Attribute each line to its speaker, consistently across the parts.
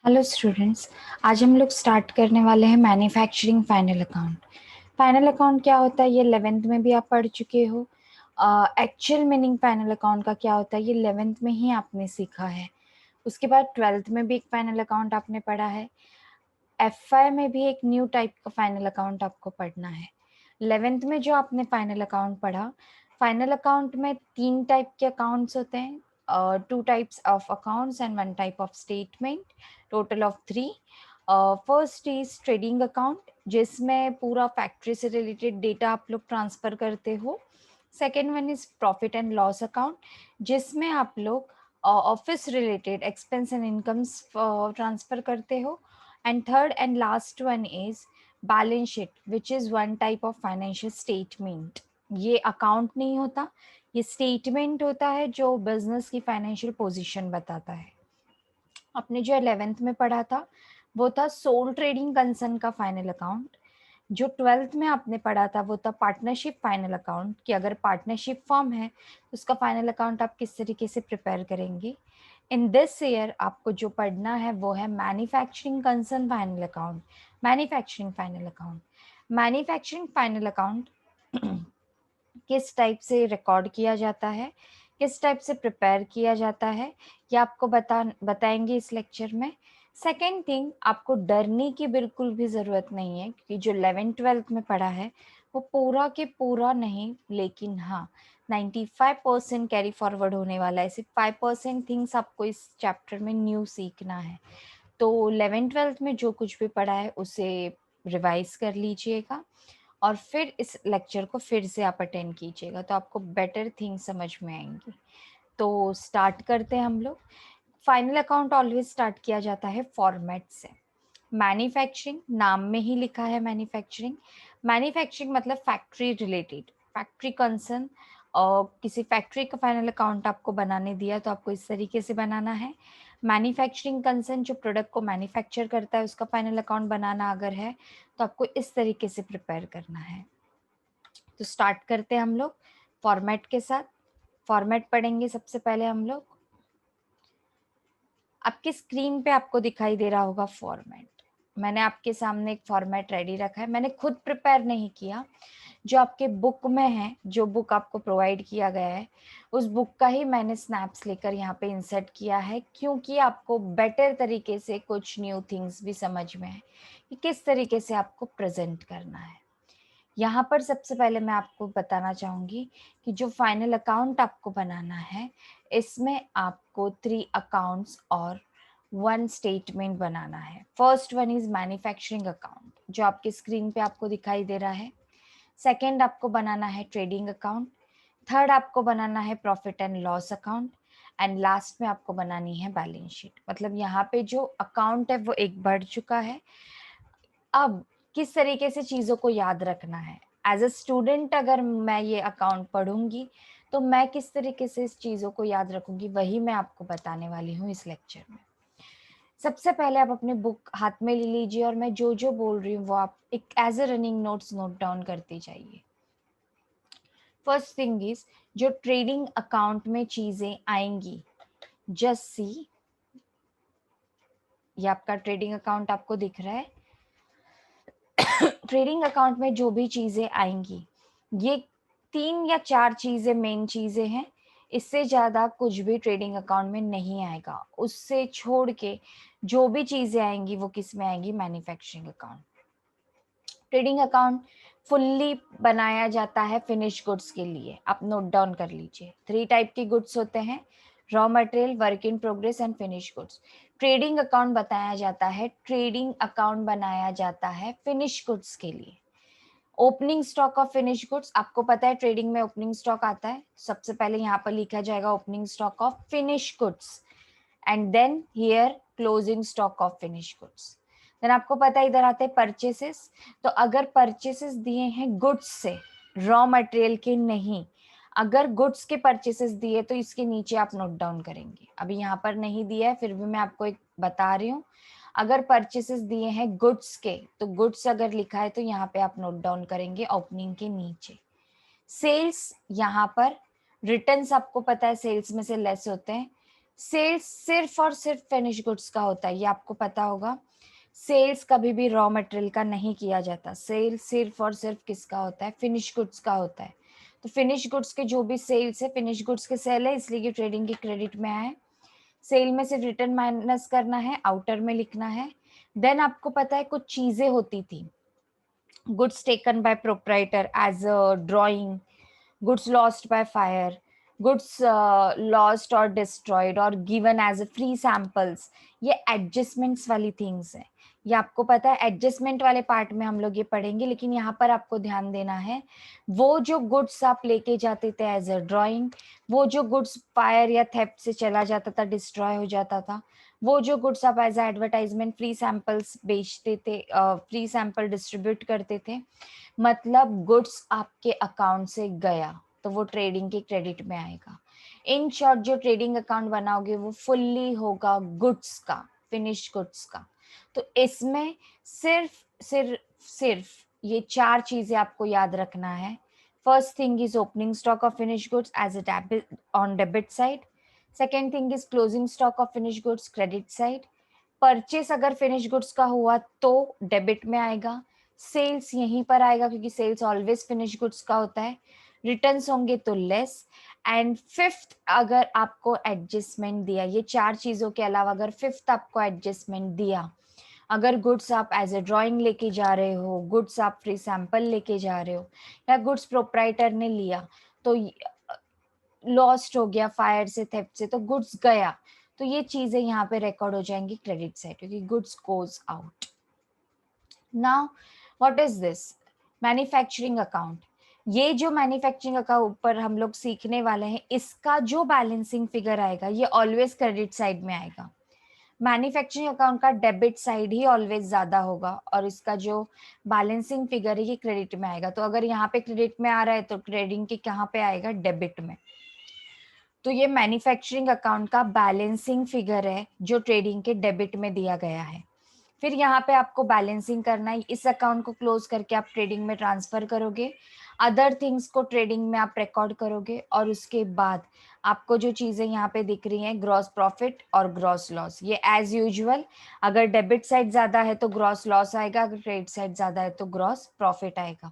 Speaker 1: Hello students. आज हम लोग स्टार्ट करने वाले हैं manufacturing final account. Final account क्या होता है ये 11th में भी आप पढ़ चुके हो। एक्चुअल मीनिंग फाइनल अकाउंट का क्या होता है ये 11th में ही आपने सीखा है। उसके बाद 12th में भी एक फाइनल अकाउंट आपने पढ़ा है। FI में भी एक न्यू टाइप का फाइनल अकाउंट आपको पढ़ना है। 11th में जो आपने फाइनल अकाउंट पढ़ा, फाइनल अकाउंट में 3 टाइप के अकाउंट्स होते हैं, 2 types of accounts and 1 type of statement, total of 3। First is trading account, जिसमें पूरा फैक्ट्री से रिलेटेड डेटा आप लोग ट्रांसफर करते हो। Second one is profit and loss account, जिसमें आप लोग office related expense and incomes transfer करते हो। And third and last one is balance sheet, which is one type of financial statement. ये अकाउंट नहीं होता, ये स्टेटमेंट होता है जो बिजनेस की फाइनेंशियल पोजीशन बताता है। आपने जो 11th में पढ़ा था वो था सोल ट्रेडिंग कंसर्न का फाइनल अकाउंट। जो 12th में आपने पढ़ा था वो था पार्टनरशिप फाइनल अकाउंट, कि अगर पार्टनरशिप फॉर्म है तो उसका फाइनल अकाउंट आप किस तरीके से प्रिपेयर करेंगे। इन दिस ईयर आपको जो पढ़ना है वो है manufacturing concern final account. Manufacturing final account, manufacturing final account किस टाइप से रिकॉर्ड किया जाता है, किस टाइप से प्रिपेयर किया जाता है, ये आपको बताएंगे इस लेक्चर में। सेकेंड थिंग, आपको डरने की बिल्कुल भी ज़रूरत नहीं है, क्योंकि जो 11th-12th में पढ़ा है वो पूरा के पूरा नहीं, लेकिन हाँ 95% कैरी फॉरवर्ड होने वाला है। सिर्फ 5% थिंग्स आपको इस चैप्टर में न्यू सीखना है। तो 11th-12th में जो कुछ भी पढ़ा है उसे रिवाइज कर लीजिएगा और फिर इस लेक्चर को फिर से आप अटेंड कीजिएगा, तो आपको बेटर थिंग्स समझ में आएंगी। तो स्टार्ट करते हैं हम लोग। फाइनल अकाउंट ऑलवेज स्टार्ट किया जाता है फॉर्मेट से। मैन्युफैक्चरिंग, नाम में ही लिखा है मैन्युफैक्चरिंग। मैन्युफैक्चरिंग मतलब फैक्ट्री रिलेटेड, फैक्ट्री कंसर्न। और किसी फैक्ट्री का फाइनल अकाउंट आपको बनाने दिया तो आपको इस तरीके से बनाना है। मैन्युफैक्चरिंग कंसर्न जो प्रोडक्ट को मैन्युफैक्चर करता है उसका फाइनल अकाउंट बनाना अगर है तो आपको इस तरीके से प्रिपेयर करना है। तो स्टार्ट करते हैं हम लोग फॉर्मेट के साथ। फॉर्मेट पढ़ेंगे सबसे पहले हम लोग। आपकी स्क्रीन पे आपको दिखाई दे रहा होगा फॉर्मेट। मैंने आपके सामने एक फॉर्मेट रेडी रखा है, मैंने खुद प्रिपेयर नहीं किया, जो आपके बुक में है, जो बुक आपको प्रोवाइड किया गया है उस बुक का ही मैंने स्नैप्स लेकर यहाँ पे इंसर्ट किया है, क्योंकि आपको बेटर तरीके से कुछ न्यू थिंग्स भी समझ में है कि किस तरीके से आपको प्रेजेंट करना है। यहाँ पर सबसे पहले मैं आपको बताना चाहूँगी कि जो फाइनल अकाउंट आपको बनाना है इसमें आपको 3 अकाउंट्स और 1 स्टेटमेंट बनाना है। First one is manufacturing account, जो आपकी स्क्रीन पे आपको दिखाई दे रहा है। सेकेंड आपको बनाना है ट्रेडिंग अकाउंट। थर्ड आपको बनाना है profit and loss account. And last में आपको बनानी है बैलेंस शीट। मतलब यहाँ पे जो अकाउंट है वो एक बढ़ चुका है। अब किस तरीके से चीज़ों को याद रखना है, एज अ स्टूडेंट अगर मैं ये अकाउंट पढ़ूंगी तो मैं किस तरीके से इस चीज़ों को याद रखूंगी, वही मैं आपको बताने वाली हूँ इस लेक्चर में। सबसे पहले आप अपने बुक हाथ में ले लीजिए और मैं जो जो बोल रही हूँ वो आप एक as a running notes note down करते जाइए। फर्स्ट थिंग इज, जो ट्रेडिंग अकाउंट में चीज़ें आएंगी, जस्ट सी, ये आपका ट्रेडिंग अकाउंट आपको दिख रहा है। ट्रेडिंग अकाउंट में जो भी चीजें आएंगी, ये 3 या 4 चीजें मेन चीजें हैं, इससे ज्यादा कुछ भी ट्रेडिंग अकाउंट में नहीं आएगा। उससे छोड़ के जो भी चीजें आएंगी वो किस में आएंगी, manufacturing account. Trading account fully बनाया जाता है फिनिश गुड्स के लिए, आप नोट डाउन कर लीजिए। 3 टाइप के गुड्स होते हैं, raw material, work in progress and finish goods. Trading account बताया जाता है, ट्रेडिंग अकाउंट बनाया जाता है फिनिश गुड्स के लिए। Opening stock of finish goods, आपको पता है ट्रेडिंग में ओपनिंग स्टॉक आता है, सबसे पहले यहाँ पर लिखा जाएगा opening stock of finish goods and then here closing stock of finish goods. Then आपको पता है इधर आते हैं परचेसेस। तो अगर परचेसेस दिए हैं गुड्स से, रॉ मटेरियल के नहीं, अगर गुड्स के परचेसेस दिए तो इसके नीचे आप नोट डाउन करेंगे। अभी यहाँ पर नहीं दिया है फिर भी मैं आपको एक बता रही हूँ। अगर परचेसेस दिए हैं गुड्स के तो गुड्स अगर लिखा है तो यहाँ पे आप नोट डाउन करेंगे ओपनिंग के नीचे। सेल्स, यहाँ पर रिटर्न्स आपको पता है सेल्स में से लेस होते हैं। सेल्स सिर्फ और सिर्फ फिनिश गुड्स का होता है, ये आपको पता होगा। सेल्स कभी भी रॉ मटेरियल का नहीं किया जाता, सेल्स सिर्फ और सिर्फ किसका होता है, फिनिश गुड्स का होता है। तो फिनिश गुड्स के जो भी सेल्स है, फिनिश गुड्स के सेल है, इसलिए ये ट्रेडिंग की क्रेडिट में है। सेल में सिर्फ रिटर्न माइनस करना है, आउटर में लिखना है। देन आपको पता है कुछ चीजें होती थी, goods taken by proprietor as a drawing, goods lost by fire, goods lost or destroyed or given as a free samples, ये एडजस्टमेंट्स वाली थिंग्स है। ये आपको पता है, एडजस्टमेंट वाले पार्ट में हम लोग ये पढ़ेंगे, लेकिन यहाँ पर आपको ध्यान देना है वो जो गुड्स आप लेके जाते थे एज अ ड्राइंग, वो जो गुड्स फायर या थेफ्ट से चला जाता था, डिस्ट्रॉय हो जाता था, वो जो गुड्स आप एज एडवर्टाइजमेंट फ्री सैंपल्स बेचते थे, फ्री सैंपल डिस्ट्रीब्यूट करते थे, मतलब गुड्स आपके अकाउंट से गया तो वो ट्रेडिंग के क्रेडिट में आएगा। इन शॉर्ट जो ट्रेडिंग अकाउंट बनाओगे वो फुल्ली होगा गुड्स का, फिनिश गुड्स का। तो इसमें सिर्फ सिर्फ सिर्फ ये 4 चीजें आपको याद रखना है। First thing is opening stock of finish goods as a debit on debit side. Second thing is closing stock of finish goods credit side. Purchase अगर फिनिश गुड्स का हुआ तो डेबिट में आएगा। सेल्स यहीं पर आएगा क्योंकि सेल्स ऑलवेज फिनिश गुड्स का होता है। रिटर्न्स होंगे तो लेस। एंड फिफ्थ अगर आपको एडजस्टमेंट दिया, ये 4 चीजों के अलावा अगर फिफ्थ आपको एडजस्टमेंट दिया, अगर गुड्स आप एज ए ड्राइंग लेके जा रहे हो, गुड्स आप फ्री सैंपल लेके जा रहे हो, या गुड्स प्रोप्राइटर ने लिया तो लॉस्ट हो गया फायर से, थेफ्ट से, तो गुड्स गया, तो ये चीजें यहाँ पे रिकॉर्ड हो जाएंगी क्रेडिट साइड क्योंकि goods goes out. Now what is this manufacturing account. ये जो मैन्युफैक्चरिंग अकाउंट पर हम लोग सीखने वाले हैं, इसका जो बैलेंसिंग फिगर आएगा ये ऑलवेज क्रेडिट साइड में आएगा। मैन्युफैक्चरिंग अकाउंट का डेबिट साइड ही ऑलवेज ज्यादा होगा और इसका जो बैलेंसिंग फिगर है ये क्रेडिट में आएगा। तो अगर यहाँ पे क्रेडिट में आ रहा है तो ट्रेडिंग के कहाँ पे आएगा, डेबिट में। तो ये मैन्युफैक्चरिंग अकाउंट का बैलेंसिंग फिगर है जो ट्रेडिंग के डेबिट में दिया गया है। फिर यहाँ पे आपको बैलेंसिंग करना है, इस अकाउंट को क्लोज करके आप ट्रेडिंग में ट्रांसफर करोगे, अदर थिंग्स को ट्रेडिंग में आप रिकॉर्ड करोगे, और उसके बाद आपको जो चीजें यहाँ पे दिख रही हैं, ग्रॉस प्रॉफिट और ग्रॉस लॉस, ये एज यूजुअल अगर डेबिट साइड ज्यादा है तो ग्रॉस लॉस आएगा, अगर क्रेडिट साइड ज्यादा है तो ग्रॉस प्रॉफिट आएगा।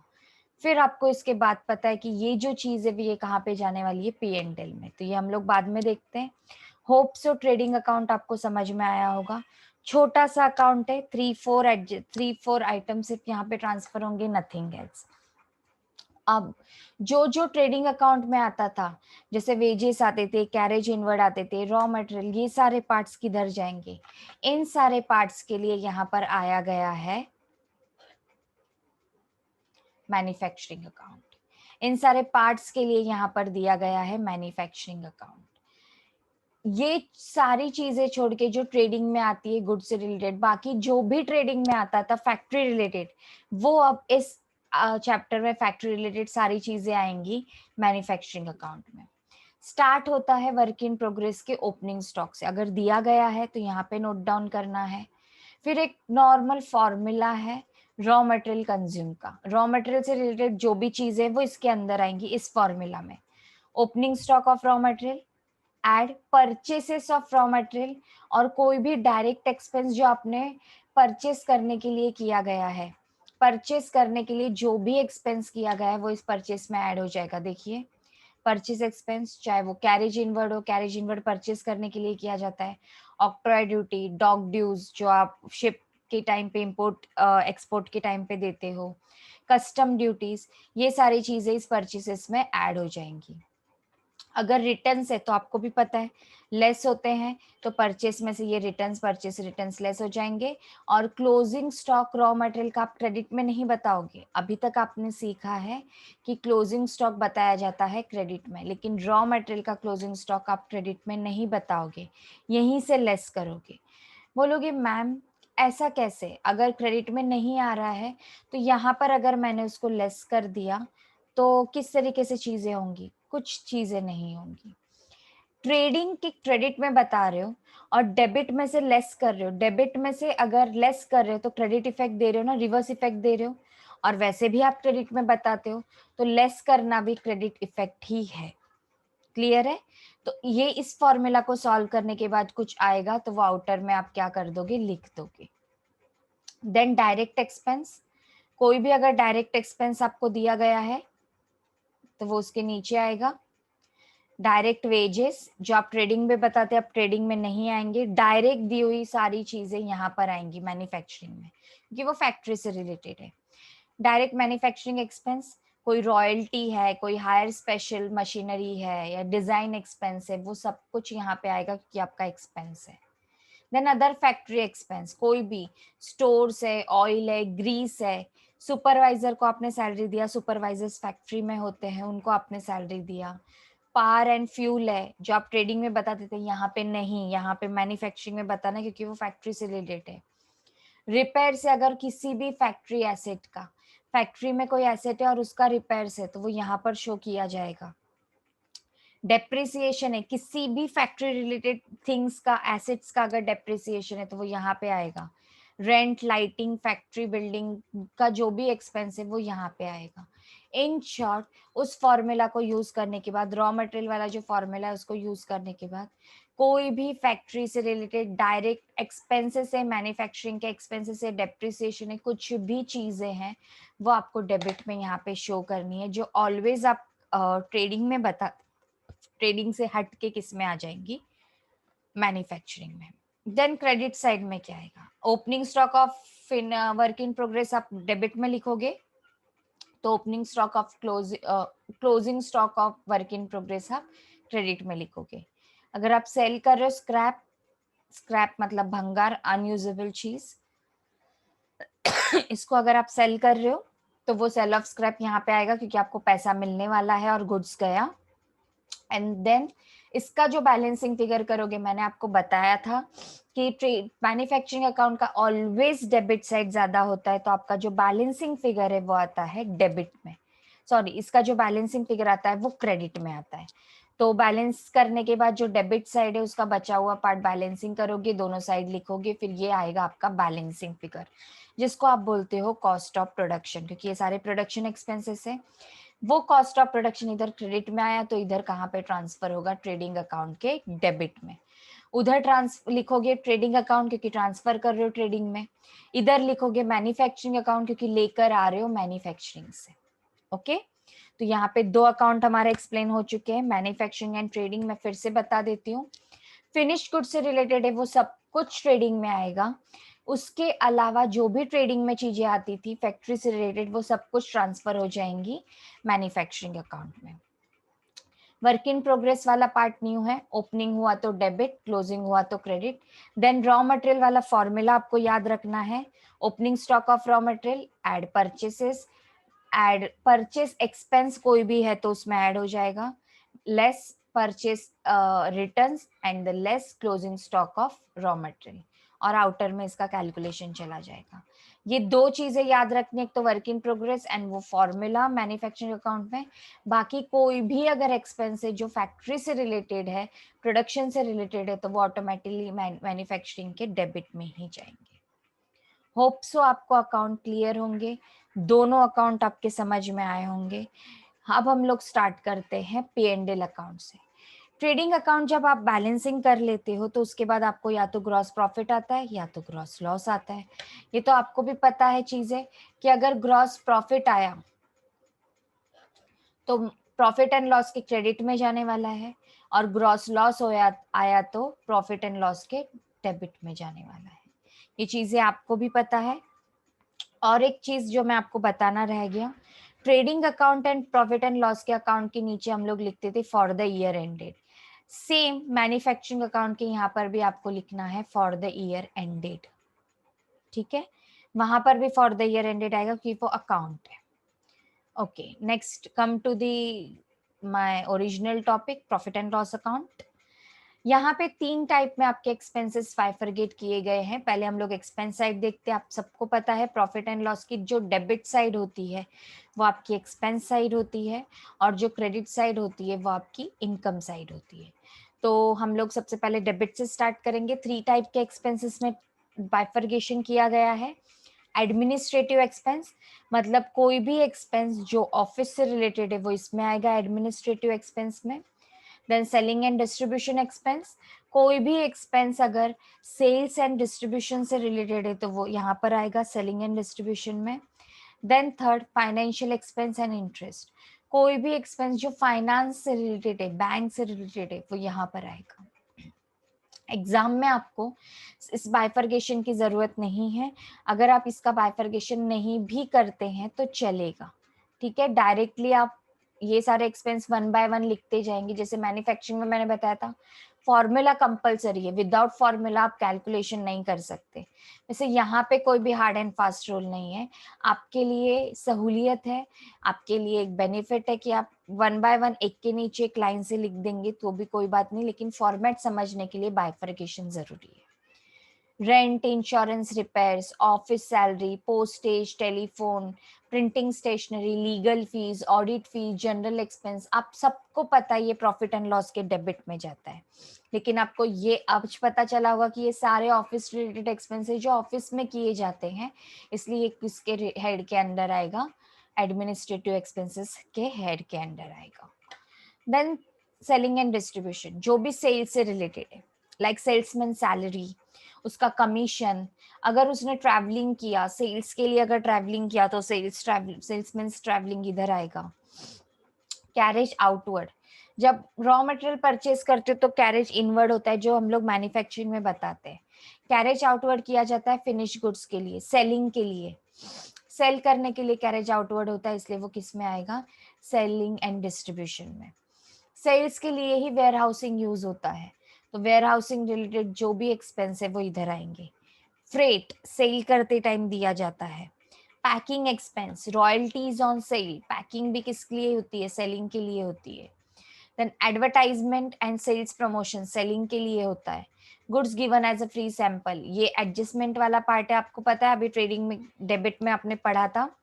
Speaker 1: फिर आपको इसके बाद पता है कि ये जो चीज है ये कहाँ पे जाने वाली है, P&L में, तो ये हम लोग बाद में देखते हैं। होप सो ट्रेडिंग अकाउंट आपको समझ में आया होगा। छोटा सा अकाउंट है, 3-4 आइटम सिर्फ यहाँ पे ट्रांसफर होंगे, नथिंग एल्स। अब जो जो ट्रेडिंग अकाउंट में आता था, जैसे वेजेस आते थे, कैरेज इनवर्ड आते थे, रॉ मटेरियल, ये सारे पार्ट्स किधर जाएंगे, इन सारे पार्ट्स के लिए यहाँ पर आया गया है मैन्युफैक्चरिंग अकाउंट। इन सारे पार्ट्स के लिए यहाँ पर दिया गया है मैन्युफैक्चरिंग अकाउंट। ये सारी चीजें छोड़ के जो ट्रेडिंग में आती है गुड्स से रिलेटेड, बाकी जो भी ट्रेडिंग में आता था फैक्ट्री रिलेटेड, वो अब इस चैप्टर में फैक्ट्री रिलेटेड सारी चीजें आएंगी मैन्युफैक्चरिंग अकाउंट में। स्टार्ट होता है वर्क इन प्रोग्रेस के ओपनिंग स्टॉक से, अगर दिया गया है तो यहाँ पे नोट डाउन करना है। फिर एक नॉर्मल फॉर्मूला है रॉ मटेरियल कंज्यूम का, रॉ मटेरियल से रिलेटेड जो भी चीजें वो इसके अंदर आएंगी इस फॉर्मूला में। Opening stock of raw material, add purchases of raw material, और कोई भी डायरेक्ट एक्सपेंस जो आपने परचेस करने के लिए किया गया है, परचेस करने के लिए जो भी एक्सपेंस किया गया है वो इस परचेस में ऐड हो जाएगा। देखिए परचेस एक्सपेंस, चाहे वो कैरेज इनवर्ड हो, कैरेज इनवर्ड परचेस करने के लिए किया जाता है, ऑक्ट्रॉय ड्यूटी, डॉक ड्यूज जो आप शिप के टाइम पे इंपोर्ट एक्सपोर्ट के टाइम पे देते हो, कस्टम ड्यूटीज, ये सारी चीजें इस परचेसेस में ऐड हो जाएंगी। अगर रिटर्न्स है तो आपको भी पता है लेस होते हैं, तो परचेस में से ये रिटर्न्स, परचेस रिटर्न्स लेस हो जाएंगे। और क्लोजिंग स्टॉक रॉ मटेरियल का आप क्रेडिट में नहीं बताओगे, अभी तक आपने सीखा है कि क्लोजिंग स्टॉक बताया जाता है क्रेडिट में, लेकिन रॉ मटेरियल का क्लोजिंग स्टॉक आप क्रेडिट में नहीं बताओगे, यहीं से लेस करोगे। बोलोगे मैम ऐसा कैसे, अगर क्रेडिट में नहीं आ रहा है तो यहाँ पर अगर मैंने उसको लेस कर दिया तो किस तरीके से चीजें होंगी, कुछ चीजें नहीं होंगी। ट्रेडिंग के क्रेडिट में बता रहे हो और डेबिट में से लेस कर रहे हो, डेबिट में से अगर लेस कर रहे हो तो क्रेडिट इफेक्ट दे रहे हो ना, रिवर्स इफेक्ट दे रहे हो, और वैसे भी आप क्रेडिट में बताते हो तो लेस करना भी क्रेडिट इफेक्ट ही है। क्लियर है? तो ये इस फॉर्मूला को सॉल्व करने के बाद कुछ आएगा तो वो आउटर में आप क्या कर दोगे, लिख दोगे। देन डायरेक्ट एक्सपेंस, कोई भी अगर डायरेक्ट एक्सपेंस आपको दिया गया है तो वो उसके नीचे आएगा। डायरेक्ट वेजेस जो आप ट्रेडिंग में बताते हैं, अब ट्रेडिंग में नहीं आएंगे, डायरेक्ट दी हुई सारी चीजें यहाँ पर आएंगी मैन्युफैक्चरिंग में, क्योंकि वो फैक्ट्री से रिलेटेड है। डायरेक्ट मैन्युफैक्चरिंग एक्सपेंस, कोई रॉयल्टी है, कोई हायर स्पेशल मशीनरी है या डिजाइन एक्सपेंस है, वो सब कुछ यहाँ पे आएगा क्योंकि आपका एक्सपेंस है। देन अदर फैक्ट्री एक्सपेंस, कोई भी स्टोर्स है, ऑयल है, ग्रीस है, सुपरवाइजर को आपने सैलरी दिया, सुपरवाइजर्स फैक्ट्री में होते हैं, उनको आपने सैलरी दिया। पावर एंड फ्यूल है जो आप ट्रेडिंग में बताते थे, यहाँ पे नहीं, यहाँ पे मैन्युफैक्चरिंग में बताना क्योंकि वो फैक्ट्री से रिलेटेड है। रिपेयर से, अगर किसी भी फैक्ट्री एसेट का, फैक्ट्री में कोई एसेट है और उसका रिपेयर्स है तो वो यहाँ पर शो किया जाएगा। डेप्रिसिएशन है, किसी भी फैक्ट्री रिलेटेड थिंग्स का, एसेट्स का अगर डेप्रिसिएशन है तो वो यहाँ पे आएगा। रेंट, लाइटिंग, फैक्ट्री बिल्डिंग का जो भी एक्सपेंस है वो यहाँ पे आएगा। इन शॉर्ट, उस फॉर्मूला को यूज करने के बाद, रॉ मटेरियल वाला जो फॉर्मूला है उसको यूज करने के बाद, कोई भी फैक्ट्री से रिलेटेड डायरेक्ट एक्सपेंसेस है, मैन्युफैक्चरिंग के एक्सपेंसेस है, डेप्रिसिएशन है, कुछ भी चीजें हैं वो आपको डेबिट में यहाँ पे शो करनी है, जो ऑलवेज आप ट्रेडिंग में बता, ट्रेडिंग से हट के किस में आ जाएंगी, मैन्युफैक्चरिंग में। देन क्रेडिट साइड में क्या आएगा, opening stock of work in progress आप डेबिट में लिखोगे, तो opening stock of closing stock of work in progress आप क्रेडिट में लिखोगे। अगर आप सेल कर रहे हो स्क्रैप, स्क्रैप मतलब भंगार, अनयूजेबल चीज, इसको अगर आप सेल कर रहे हो तो वो सेल ऑफ स्क्रैप यहाँ पे आएगा क्योंकि आपको पैसा मिलने वाला है और गुड्स गया। एंड देन इसका जो बैलेंसिंग फिगर करोगे, मैंने आपको बताया था कि मैन्युफैक्चरिंग अकाउंट का ऑलवेज डेबिट साइड ज्यादा होता है, तो आपका जो बैलेंसिंग फिगर है वो आता है डेबिट में, सॉरी इसका जो बैलेंसिंग फिगर आता है वो क्रेडिट में आता है। तो बैलेंस करने के बाद जो डेबिट साइड है उसका बचा हुआ पार्ट बैलेंसिंग करोगे, दोनों साइड लिखोगे, फिर ये आएगा आपका बैलेंसिंग फिगर, जिसको आप बोलते हो कॉस्ट ऑफ प्रोडक्शन, क्योंकि ये सारे प्रोडक्शन एक्सपेंसेस है। वो कॉस्ट ऑफ प्रोडक्शन इधर क्रेडिट में आया तो इधर कहाँ पे ट्रांसफर होगा, ट्रेडिंग अकाउंट के डेबिट में। उधर लिखोगे ट्रेडिंग अकाउंट क्योंकि ट्रांसफर कर रहे हो ट्रेडिंग में, इधर लिखोगे मैन्युफैक्चरिंग अकाउंट क्योंकि लेकर आ रहे हो मैन्युफैक्चरिंग से। ओके, तो यहाँ पे दो अकाउंट हमारे एक्सप्लेन हो चुके हैं, मैन्युफैक्चरिंग एंड ट्रेडिंग। मैं फिर से बता देती हूँ, फिनिश्ड गुड से रिलेटेड है वो सब कुछ ट्रेडिंग में आएगा, उसके अलावा जो भी ट्रेडिंग में चीजें आती थी फैक्ट्री से रिलेटेड वो सब कुछ ट्रांसफर हो जाएंगी मैन्युफैक्चरिंग अकाउंट में। वर्क इन प्रोग्रेस वाला पार्ट न्यू है, ओपनिंग हुआ तो डेबिट, क्लोजिंग हुआ तो क्रेडिट। देन रॉ मटेरियल वाला फॉर्मूला आपको याद रखना है, opening stock of raw material add purchases, add purchase expense कोई भी है तो उसमें ऐड हो जाएगा, less purchase returns and the less closing stock of raw material, और आउटर में इसका कैलकुलेशन चला जाएगा। ये दो चीजें याद रखनी, एक तो वर्क इन प्रोग्रेस एंड वो फॉर्मूला मैन्युफैक्चरिंग अकाउंट में। बाकी कोई भी अगर एक्सपेंस है जो फैक्ट्री से रिलेटेड है, प्रोडक्शन से रिलेटेड है, तो वो ऑटोमेटिकली मैन्युफैक्चरिंग के डेबिट में ही जाएंगे। होप सो आपको अकाउंट क्लियर होंगे, दोनों अकाउंट आपके समझ में आए होंगे। अब हम लोग स्टार्ट करते हैं P&L अकाउंट से। ट्रेडिंग अकाउंट जब आप बैलेंसिंग कर लेते हो तो उसके बाद आपको या तो ग्रॉस प्रॉफिट आता है या तो ग्रॉस लॉस आता है। ये तो आपको भी पता है चीजें कि अगर ग्रॉस प्रॉफिट आया तो प्रॉफिट एंड लॉस के क्रेडिट में जाने वाला है, और ग्रॉस लॉस आया तो प्रॉफिट एंड लॉस के डेबिट में जाने वाला है। ये चीजें आपको भी पता है। और एक चीज जो मैं आपको बताना रह गया, trading account and profit and loss के अकाउंट के नीचे हम लोग लिखते थे for the year ended. Same manufacturing account के यहाँ पर भी आपको लिखना है फॉर द ईयर एंडेड, ठीक है, वहां पर भी फॉर द ईयर एंडेड आएगा क्योंकि वो अकाउंट है। Okay, next come to the my original topic, profit and loss account. यहाँ पे तीन टाइप में आपके एक्सपेंसेस बाइफरगेट किए गए हैं। पहले हम लोग एक्सपेंस साइड देखते हैं। आप सबको पता है प्रॉफिट एंड लॉस की जो डेबिट साइड होती है वो आपकी एक्सपेंस साइड होती है, और जो क्रेडिट साइड होती है वो आपकी इनकम साइड होती है। तो हम लोग सबसे पहले डेबिट से स्टार्ट करेंगे। थ्री टाइप के एक्सपेंसेस में बाइफरगेशन किया गया है। एडमिनिस्ट्रेटिव एक्सपेंस, मतलब कोई भी एक्सपेंस जो ऑफिस से रिलेटेड है वो इसमें आएगा एडमिनिस्ट्रेटिव एक्सपेंस में। Then selling and distribution expense, कोई भी एक्सपेंस अगर सेल्स एंड डिस्ट्रीब्यूशन से रिलेटेड है तो वो यहाँ पर आएगा सेलिंग एंड डिस्ट्रीब्यूशन में। Then third financial expense and interest, कोई भी एक्सपेंस जो फाइनेंस से रिलेटेड है, बैंक से रिलेटेड है, वो यहाँ पर आएगा। एग्जाम में आपको इस बाइफर्गेशन की जरूरत नहीं है, अगर आप इसका बाइफर्गेशन नहीं भी करते हैं तो चलेगा, ठीक है। डायरेक्टली आप ये सारे एक्सपेंस वन बाय वन लिखते जाएंगे। जैसे मैन्युफैक्चरिंग में मैंने बताया था फॉर्मूला कंपलसरी है, विदाउट फॉर्मूला आप कैलकुलेशन नहीं कर सकते। वैसे यहाँ पे कोई भी हार्ड एंड फास्ट रूल नहीं है, आपके लिए सहूलियत है, आपके लिए एक बेनिफिट है कि आप वन बाय वन एक के नीचे एक लाइन से लिख देंगे तो भी कोई बात नहीं, लेकिन फॉर्मेट समझने के लिए बाइफर्केशन जरूरी है। Rent, insurance, repairs, office salary, postage, telephone, printing stationery, legal fees, audit fees, general expense, आप सबको पता है ये प्रॉफिट एंड लॉस के डेबिट में जाता है। लेकिन आपको ये आज पता चला होगा कि ये सारे ऑफिस रिलेटेड एक्सपेंसेस जो ऑफिस में किए जाते हैं, इसलिए किसके हेड के अंडर आएगा, एडमिनिस्ट्रेटिव एक्सपेंसेस के हेड के अंडर आएगा। देन सेलिंग एंड डिस्ट्रीब्यूशन, जो भी सेल्स से रिलेटेड है, लाइक सेल्समैन सैलरी, उसका कमीशन, अगर उसने ट्रैवलिंग किया सेल्स के लिए, अगर ट्रैवलिंग किया तो सेल्समैन ट्रैवलिंग इधर आएगा। कैरेज आउटवर्ड, जब रॉ मटेरियल परचेज करते तो कैरेज इनवर्ड होता है जो हम लोग मैन्युफैक्चरिंग में बताते हैं। कैरेज आउटवर्ड किया जाता है फिनिश गुड्स के लिए, सेलिंग के लिए, सेल करने के लिए कैरेज आउटवर्ड होता है, इसलिए वो किस में आएगा, सेलिंग एंड डिस्ट्रीब्यूशन में। सेल्स के लिए ही वेयर हाउसिंग यूज होता है, तो वेयर हाउसिंग रिलेटेड जो भी एक्सपेंस है वो इधर आएंगे। फ्रेट सेल करते टाइम दिया जाता है। Packing expense, royalties on sale, packing भी किसके लिए होती है, सेलिंग के लिए होती है। Then advertisement and sales promotion selling के लिए होता है। Goods given as a free sample, ये एडजस्टमेंट वाला पार्ट है, आपको पता है अभी ट्रेडिंग में डेबिट में आपने पढ़ा था,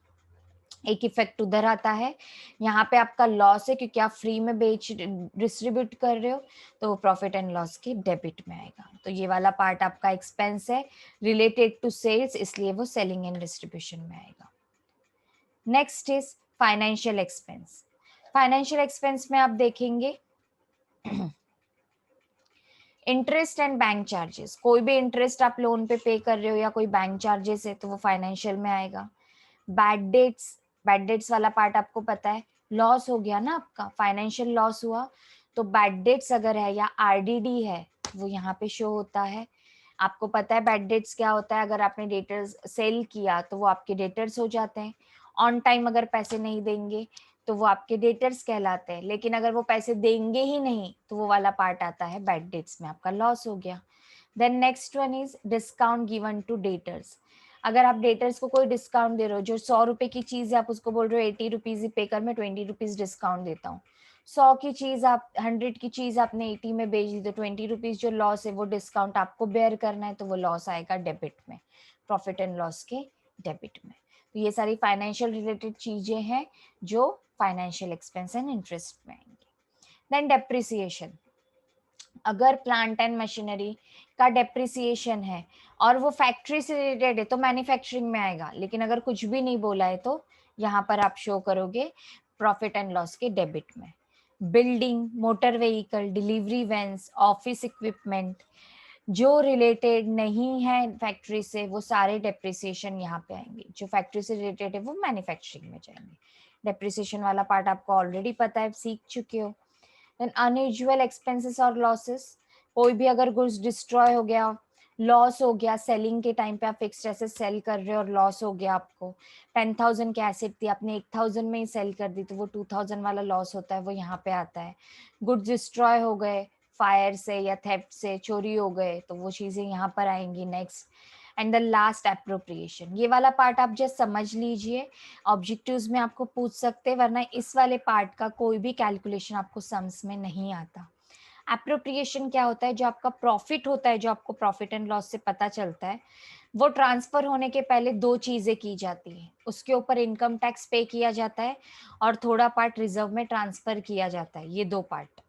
Speaker 1: एक इफेक्ट उधर आता है। यहाँ पे आपका लॉस है क्योंकि आप फ्री में बेच डिस्ट्रीब्यूट कर रहे हो, तो वो प्रॉफिट एंड लॉस के डेबिट में आएगा। तो ये वाला पार्ट आपका एक्सपेंस है रिलेटेड टू सेल्स, इसलिए वो सेलिंग एंड डिस्ट्रीब्यूशन में आएगा। Next is financial expense. Financial expense में आप देखेंगे इंटरेस्ट एंड बैंक चार्जेस, कोई भी इंटरेस्ट आप लोन पे कर रहे हो या कोई बैंक चार्जेस है तो वो फाइनेंशियल में आएगा। बैड डेट्स, बैड डेट्स वाला पार्ट आपको पता है, लॉस हो गया ना आपका, फाइनेंशियल लॉस हुआ, तो बैड डेट्स अगर है या आरडीडी है वो यहाँ पे शो होता है। आपको पता है बैड डेट्स क्या होता है, अगर आपने डेटर्स सेल किया तो वो आपके डेटर्स हो जाते हैं, ऑन टाइम अगर पैसे नहीं देंगे तो वो आपके डेटर्स कहलाते हैं, लेकिन अगर वो पैसे देंगे ही नहीं तो वो वाला पार्ट आता है बैड डेट्स में, आपका लॉस हो गया। Then next one is discount given to debtors, अगर आप डेटर्स को कोई डिस्काउंट दे रहे हो, जो 100 रुपए की चीज है आप उसको बोल रहे हो 80 रुपीज ही पे कर, मैं 20 रुपीज डिस्काउंट देता हूँ। 100 की चीज आप 100 की चीज आपने 80 में बेच दी तो 20 रुपीज जो लॉस है वो डिस्काउंट आपको बेयर करना है, तो वो लॉस आएगा डेबिट में, प्रॉफिट एंड लॉस के डेबिट में। तो ये सारी फाइनेंशियल रिलेटेड चीजें हैं जो फाइनेंशियल एक्सपेंस एंड इंटरेस्ट में आएंगे। देन डेप्रिसिएशन, अगर प्लांट एंड मशीनरी का डेप्रिसिएशन है और वो फैक्ट्री से रिलेटेड है तो मैन्युफैक्चरिंग में आएगा, लेकिन अगर कुछ भी नहीं बोला है तो यहाँ पर आप शो करोगे प्रॉफिट एंड लॉस के डेबिट में। Building, motor vehicle, delivery vans, office equipment जो रिलेटेड नहीं है फैक्ट्री से वो सारे डेप्रिसिएशन यहाँ पे आएंगे, जो फैक्ट्री से रिलेटेड है वो मैन्युफैक्चरिंग में जाएंगे। डेप्रिसिएशन वाला पार्ट आपको ऑलरेडी पता है, सीख चुके हो। देन अनयूजुअल एक्सपेंसेस और लॉसेस, कोई भी अगर गुड्स डिस्ट्रॉय हो गया, लॉस हो गया, सेलिंग के टाइम पे आप फिक्स्ड एसेट सेल कर रहे हो और लॉस हो गया, आपको 10,000 की एसेट थी आपने 1,000 में ही सेल कर दी तो वो 2,000 वाला लॉस होता है, वो यहाँ पे आता है। गुड्स डिस्ट्रॉय हो गए फायर से या थेफ्ट से, चोरी हो गए, तो वो चीजें यहाँ पर आएंगी next. And the last appropriation, ये वाला पार्ट आप जस्ट समझ लीजिए, ऑब्जेक्टिव्स में आपको पूछ सकते हैं, वरना इस वाले पार्ट का कोई भी कैलकुलेशन आपको सम्स में नहीं आता। एप्रोप्रिएशन क्या होता है, जो आपका प्रॉफिट होता है, जो आपको प्रॉफिट एंड लॉस से पता चलता है, वो ट्रांसफर होने के पहले दो चीजें की जाती है, उसके ऊपर इनकम टैक्स पे किया जाता है और थोड़ा पार्ट रिजर्व में ट्रांसफर किया जाता है, ये दो पार्ट,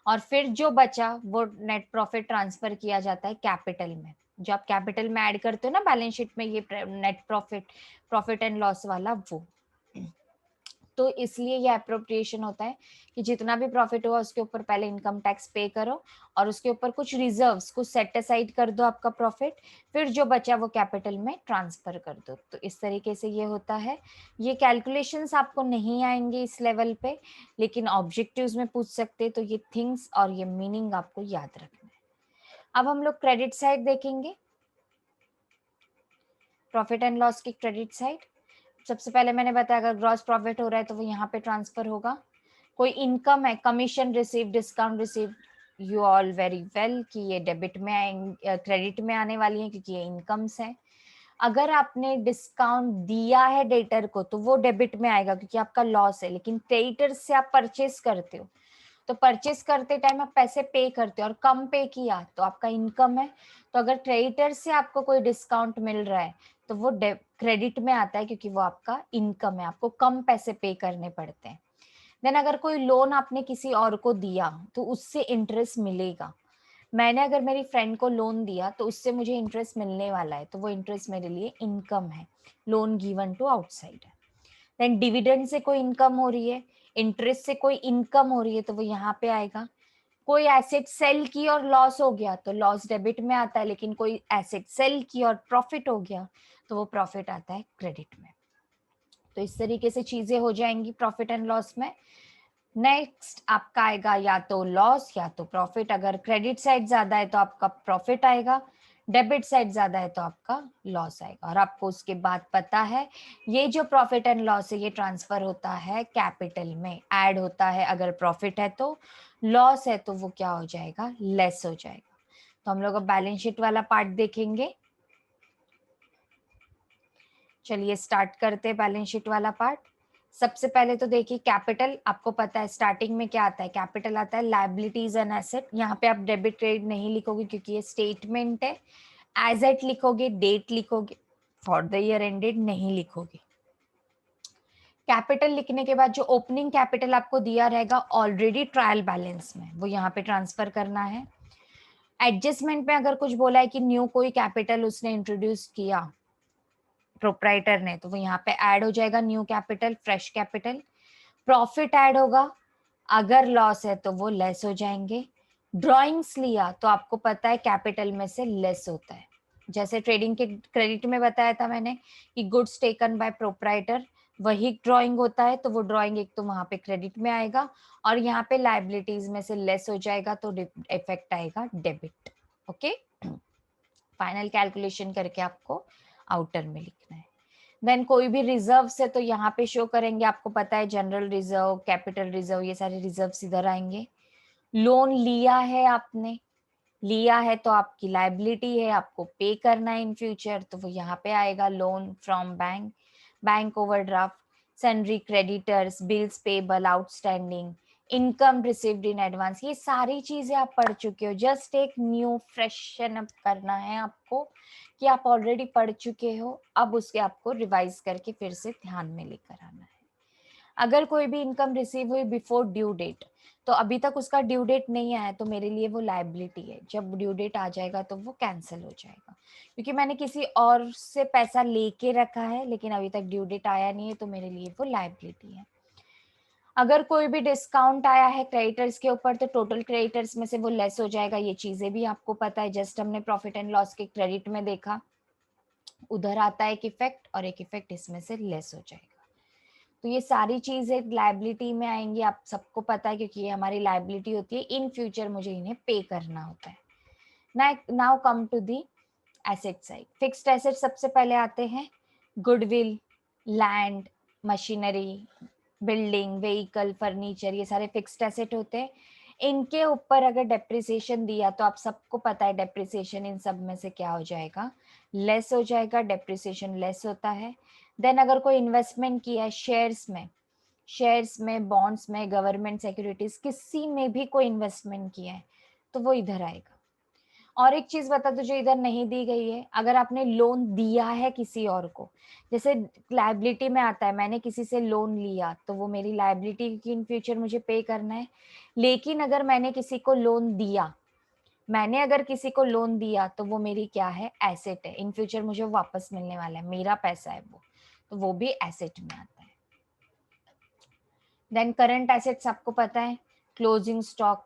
Speaker 1: और फिर जो बचा वो नेट प्रॉफिट ट्रांसफर किया जाता है कैपिटल में, जो आप कैपिटल में ऐड करते हो ना बैलेंस शीट में, ये net profit, profit and loss वाला वो। तो इसलिए ये अप्रोप्रिएशन होता है कि जितना भी प्रॉफिट हुआ उसके ऊपर पहले इनकम टैक्स पे करो और उसके ऊपर कुछ रिजर्व्स को सेट असाइड कर दो आपका प्रॉफिट, फिर जो बचा वो कैपिटल में ट्रांसफर कर दो। तो इस तरीके से ये होता है। ये कैलकुलेशंस आपको नहीं आएंगे इस लेवल पे, लेकिन ऑब्जेक्टिव्स में पूछ सकते, तो ये थिंग्स और ये मीनिंग आपको याद रखना है। अब हम लोग क्रेडिट साइड देखेंगे, प्रॉफिट एंड लॉस की क्रेडिट साइड। सबसे पहले मैंने बताया अगर ग्रॉस प्रॉफिट हो रहा है तो वो यहाँ पे ट्रांसफर होगा। कोई इनकम है, commission receive, discount receive, you all very well कि ये डेबिट में आएंगे, क्रेडिट में आने वाली है क्योंकि ये इनकम्स है। अगर आपने डिस्काउंट दिया है डेटर को तो वो डेबिट में आएगा क्योंकि आपका लॉस है, लेकिन क्रेडिटर से आप परचेस करते हो तो परचेस करते टाइम आप पैसे पे करते हो और कम पे किया तो आपका इनकम है। तो अगर क्रेडिटर से आपको कोई डिस्काउंट मिल रहा है तो वो क्रेडिट में आता है क्योंकि वो आपका इनकम है, आपको कम पैसे पे करने पड़ते हैं। देन अगर कोई लोन आपने किसी और को दिया तो उससे इंटरेस्ट मिलेगा। मैंने अगर मेरी फ्रेंड को लोन दिया तो उससे मुझे इंटरेस्ट मिलने वाला है, तो वो इंटरेस्ट मेरे लिए इनकम है, loan given to outsider. Then dividend से कोई इनकम हो रही है, इंटरेस्ट से कोई इनकम हो रही है तो वो यहाँ पे आएगा। कोई एसेट सेल की और लॉस हो गया तो लॉस डेबिट में आता है, लेकिन कोई एसेट सेल की और प्रॉफिट हो गया तो वो प्रॉफिट आता है क्रेडिट में। तो इस तरीके से चीजें हो जाएंगी प्रॉफिट एंड लॉस में। नेक्स्ट आपका आएगा या तो लॉस या तो प्रॉफिट। अगर क्रेडिट साइड ज्यादा है तो आपका प्रॉफिट आएगा, डेबिट साइड ज्यादा है तो आपका लॉस आएगा। और आपको उसके बाद पता है ये जो प्रॉफिट एंड लॉस है ये ट्रांसफर होता है कैपिटल में, ऐड होता है। अगर प्रॉफिट है तो, लॉस है तो वो क्या हो जाएगा, लेस हो जाएगा। तो हम लोग अब बैलेंस शीट वाला पार्ट देखेंगे। चलिए स्टार्ट करते हैं बैलेंस शीट वाला पार्ट। सबसे पहले तो देखिए कैपिटल, आपको पता है स्टार्टिंग में क्या आता है, कैपिटल आता है लायबिलिटीज एंड एसेट। यहाँ पे आप डेबिट क्रेडिट नहीं लिखोगे क्योंकि ये स्टेटमेंट है। एसेट लिखोगे, डेट लिखोगे, फॉर द ईयर एंडेड नहीं लिखोगे। कैपिटल लिखने के बाद जो ओपनिंग कैपिटल आपको दिया रहेगा ऑलरेडी ट्रायल बैलेंस में, वो यहाँ पे ट्रांसफर करना है। एडजस्टमेंट में अगर कुछ बोला है कि न्यू कोई कैपिटल उसने इंट्रोड्यूस किया प्रोप्राइटर ने, तो वो यहाँ पे ऐड हो जाएगा new capital, fresh capital. Profit add होगा, अगर लॉस है तो वो लेस हो जाएंगे। ड्रॉइंग्स लिया तो आपको पता है कैपिटल में से लेस होता है। जैसे ट्रेडिंग के क्रेडिट में बताया था मैंने कि गुड्स टेकन बाय प्रोप्राइटर, वही ड्रॉइंग होता है, तो वो ड्रॉइंग एक तो वहां पे क्रेडिट में आएगा और यहाँ पे लाइबिलिटीज में से लेस हो जाएगा तो इफेक्ट आएगा डेबिट। ओके, फाइनल कैलकुलेशन करके आपको आउटर में लिखना है। देन कोई भी रिजर्व है तो यहाँ पे शो करेंगे, आपको पता है जनरल रिजर्व, कैपिटल रिजर्व, ये सारे रिजर्व इधर आएंगे। लोन लिया है आपने, लिया है तो आपकी लाइबिलिटी है, आपको पे करना है इन फ्यूचर, तो वो यहाँ पे आएगा loan from bank, bank overdraft, sundry creditors, bills payable, outstanding, income received in advance. ये सारी चीजें आप पढ़ चुके हो, जस्ट एक न्यू फ्रेशन अप करना है आपको कि आप ऑलरेडी पढ़ चुके हो, अब उसके आपको रिवाइज करके फिर से ध्यान में लेकर आना है। अगर कोई भी इनकम रिसीव हुई बिफोर ड्यू डेट, तो अभी तक उसका ड्यू डेट नहीं आया तो मेरे लिए वो लायबिलिटी है, जब ड्यू डेट आ जाएगा तो वो कैंसिल हो जाएगा, क्योंकि मैंने किसी और से पैसा लेके रखा है लेकिन अभी तक ड्यू डेट आया नहीं है, तो मेरे लिए वो लायबिलिटी है। अगर कोई भी डिस्काउंट आया है क्रेडिटर्स के ऊपर तो टोटल क्रेडिटर्स में से वो लेस हो जाएगा, ये चीजें भी आपको पता है, जस्ट हमने प्रॉफिट एंड लॉस के क्रेडिट में देखा, उधर आता है एक इफेक्ट और एक इफेक्ट इसमें से लेस हो जाएगा। तो ये सारी चीजें लायबिलिटी में आएंगी, आप सबको पता है क्योंकि ये हमारी लायबिलिटी होती है, इन फ्यूचर मुझे इन्हें पे करना होता है। Now come to the asset side. Fixed asset सबसे पहले आते हैं, goodwill, land, machinery, building, vehicle, furniture, ये सारे फिक्स्ड एसेट होते हैं। इनके ऊपर अगर डेप्रिसिएशन दिया तो आप सबको पता है डेप्रिसिएशन इन सब में से क्या हो जाएगा, लेस हो जाएगा, डेप्रिसिएशन लेस होता है। देन अगर कोई इन्वेस्टमेंट किया है शेयर्स में, बॉन्ड्स में, गवर्नमेंट सिक्योरिटीज, किसी में भी कोई इन्वेस्टमेंट किया है तो वो इधर आएगा। और एक चीज बता दो जो इधर नहीं दी गई है, अगर आपने लोन दिया है किसी और को, जैसे लायबिलिटी में आता है मैंने किसी से लोन लिया तो वो मेरी लायबिलिटी की इन फ्यूचर मुझे पे करना है। लेकिन अगर मैंने किसी को लोन दिया, मैंने अगर किसी को लोन दिया तो वो मेरी क्या है, एसेट है, इन फ्यूचर मुझे वापस मिलने वाला है, मेरा पैसा है वो, तो वो भी एसेट में आता है। देन करंट एसेट्स आपको पता है, क्लोजिंग स्टॉक,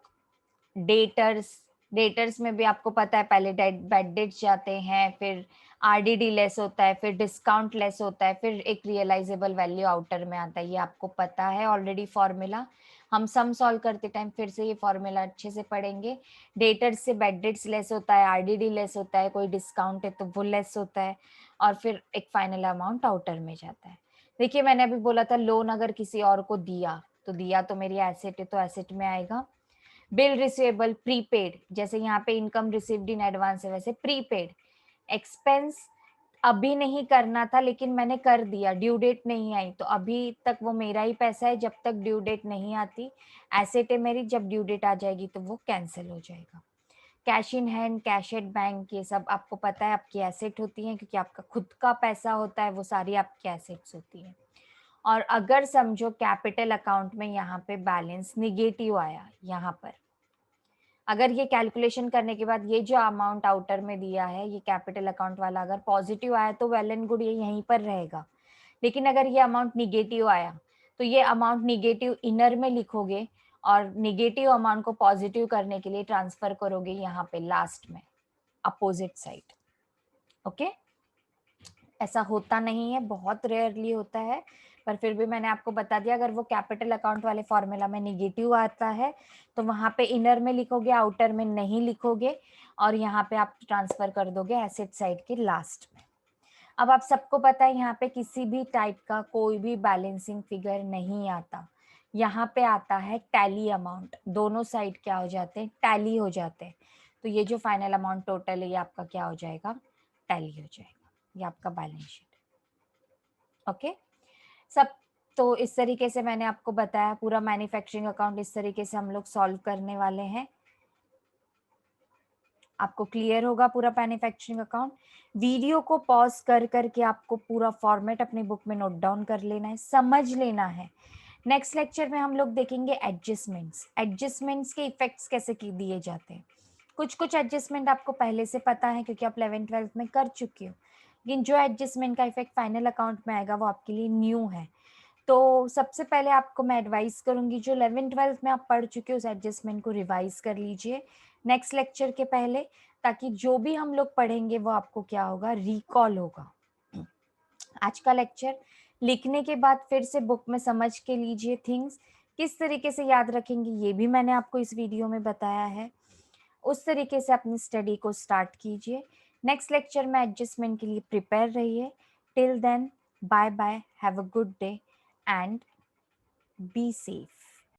Speaker 1: डेटर्स, डेटर्स में भी आपको पता है पहले बैड डेट्स जाते हैं, फिर आरडीडी लेस होता है, फिर डिस्काउंट लेस होता है, फिर एक रियलाइजेबल वैल्यू आउटर में आता है। ये आपको पता है ऑलरेडी फॉर्मूला, हम सम सॉल्व करते टाइम फिर से ये फॉर्मूला अच्छे से पढ़ेंगे। डेटर्स से बैड डेट्स लेस होता है, आरडीडी लेस होता है, कोई डिस्काउंट है तो वो लेस होता है, और फिर एक फाइनल अमाउंट आउटर में जाता है। देखिए मैंने अभी बोला था लोन अगर किसी और को दिया तो दिया तो मेरी एसेट है तो एसेट में आएगा। बिल रिसीवेबल, प्रीपेड, जैसे यहाँ पे इनकम रिसीव्ड इन एडवांस है वैसे प्रीपेड। एक्सपेंस अभी नहीं करना था लेकिन मैंने कर दिया, ड्यू डेट नहीं आई तो अभी तक वो मेरा ही पैसा है जब तक ड्यू डेट नहीं आती। एसेट है मेरी, जब ड्यू डेट आ जाएगी तो वो कैंसिल हो जाएगा। Cash in hand, cash at bank, ये सब आपको पता है आपकी एसेट होती है, क्योंकि आपका खुद का पैसा होता है, वो सारी आपकी एसेट्स होती है। और अगर समझो कैपिटल अकाउंट में यहाँ पे बैलेंस निगेटिव आया, यहाँ पर अगर ये कैलकुलेशन करने के बाद ये जो अमाउंट आउटर में दिया है ये कैपिटल अकाउंट वाला अगर पॉजिटिव आया तो वेल एंड गुड, ये यहीं पर रहेगा। लेकिन अगर ये अमाउंट निगेटिव आया तो ये अमाउंट निगेटिव इनर में लिखोगे और निगेटिव अमाउंट को पॉजिटिव करने के लिए ट्रांसफर करोगे यहाँ पे लास्ट में, अपोजिट साइड। ओके, ऐसा होता नहीं है, बहुत रेयरली होता है, पर फिर भी मैंने आपको बता दिया। अगर वो कैपिटल अकाउंट वाले फॉर्मूला में निगेटिव आता है तो वहां पे इनर में लिखोगे, आउटर में नहीं लिखोगे, और यहाँ पे आप ट्रांसफर कर दोगे एसेट साइड के लास्ट में। अब आप सबको पता है यहाँ पे किसी भी टाइप का कोई भी बैलेंसिंग फिगर नहीं आता, यहाँ पे आता है टैली अमाउंट। दोनों साइड क्या हो जाते हैं, टैली हो जाते हैं। तो ये जो फाइनल अमाउंट टोटल है ये आपका क्या हो जाएगा, टैली हो जाएगा, ये आपका बैलेंस शीट। ओके, सब तो इस तरीके से मैंने आपको बताया, पूरा मैन्युफैक्चरिंग अकाउंट इस तरीके से हम लोग सॉल्व करने वाले हैं। आपको क्लियर होगा पूरा मैन्युफैक्चरिंग अकाउंट। वीडियो को पॉज कर करके आपको पूरा फॉर्मेट अपनी बुक में नोट डाउन कर लेना है, समझ लेना है। नेक्स्ट लेक्चर में हम लोग देखेंगे एडजस्टमेंट्स, एडजस्टमेंट्स के इफेक्ट्स कैसे दिए जाते हैं। कुछ कुछ एडजस्टमेंट आपको पहले से पता है क्योंकि आप 11th-12th में कर चुके हो, लेकिन जो एडजस्टमेंट का इफेक्ट फाइनल अकाउंट में आएगा वो आपके लिए न्यू है। तो सबसे पहले आपको मैं एडवाइस करूंगी, जो 11th-12th में आप पढ़ चुके हो उस एडजस्टमेंट को रिवाइज कर लीजिए नेक्स्ट लेक्चर के पहले, ताकि जो भी हम लोग पढ़ेंगे वो आपको क्या होगा, रिकॉल होगा। आज का लेक्चर लिखने के बाद फिर से बुक में समझ के लीजिए थिंग्स, किस तरीके से याद रखेंगे ये भी मैंने आपको इस वीडियो में बताया है, उस तरीके से अपनी स्टडी को स्टार्ट कीजिए। नेक्स्ट लेक्चर में एडजस्टमेंट के लिए प्रिपेयर रहिए। Till then, bye bye, have a good day and be safe.